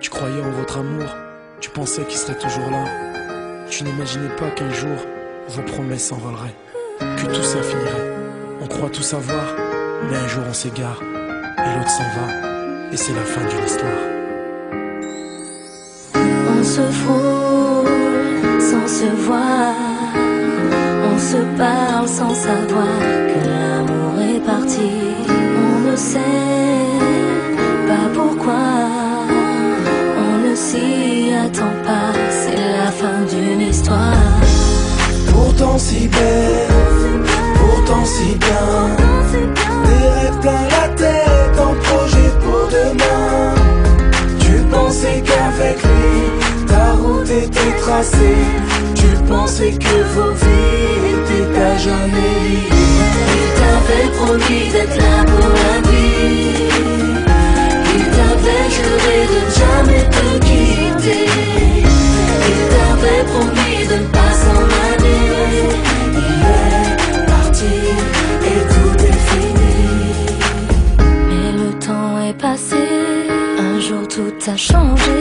Tu croyais en votre amour, tu pensais qu'il serait toujours là. Tu n'imaginais pas qu'un jour, vos promesses s'envoleraient, que tout ça finirait. On croit tout savoir, mais un jour on s'égare, et l'autre s'en va, et c'est la fin d'une histoire. On se frôle sans se voir, on se parle sans savoir que l'amour est parti. On ne sait pas pourquoi, on ne s'y attend pas, c'est la fin d'une histoire. Pourtant si belle, pourtant si bien, des rêves plein la tête, un projet pour demain. Tu pensais qu'avec lui, ta route était tracée. Tu pensais que vos vies étaient à jamais liées. Il t'avait promis d'être là pour la vie, il t'avait juré de ne jamais te quitter, il t'avait promis de ne pas s'en aller. Il est parti et tout est fini. Mais le temps est passé, un jour tout a changé.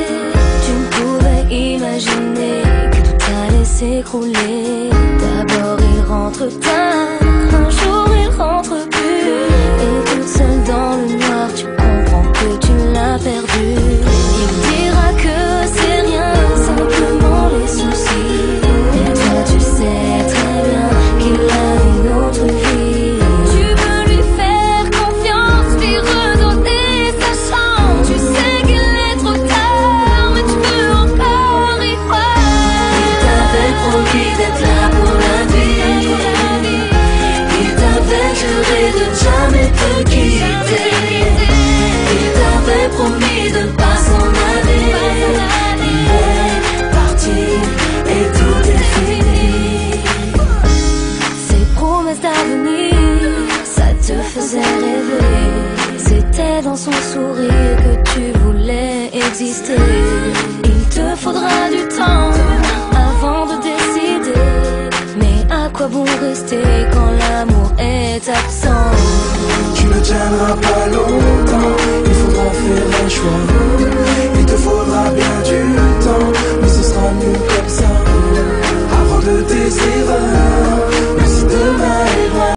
Tu ne pouvais imaginer que tout allait s'écrouler. D'abord il rentre tard, un jour il rentre plus, et toute seule dans le noir tu comprends que tu l'as perdu. Il dira que c'est rien, simplement les soucis, mais toi tu sais très bien qu'il a une autre vie. Tu veux lui faire confiance, lui redonner sa chance. Tu sais qu'il est trop tard, mais tu veux encore y croire. Il t'avait promis d'être là pour la vie, il t'avait juré de ne jamais te quitter, il t'avait promis de ne pas s'en aller. Il est parti et tout est fini. Ces promesses d'avenir, ça te faisait rêver. C'était dans son sourire que tu voulais exister. Il te faudra du temps avant de décider, mais à quoi bon rester quand l'amour est absent? Tu ne tiendras pas longtemps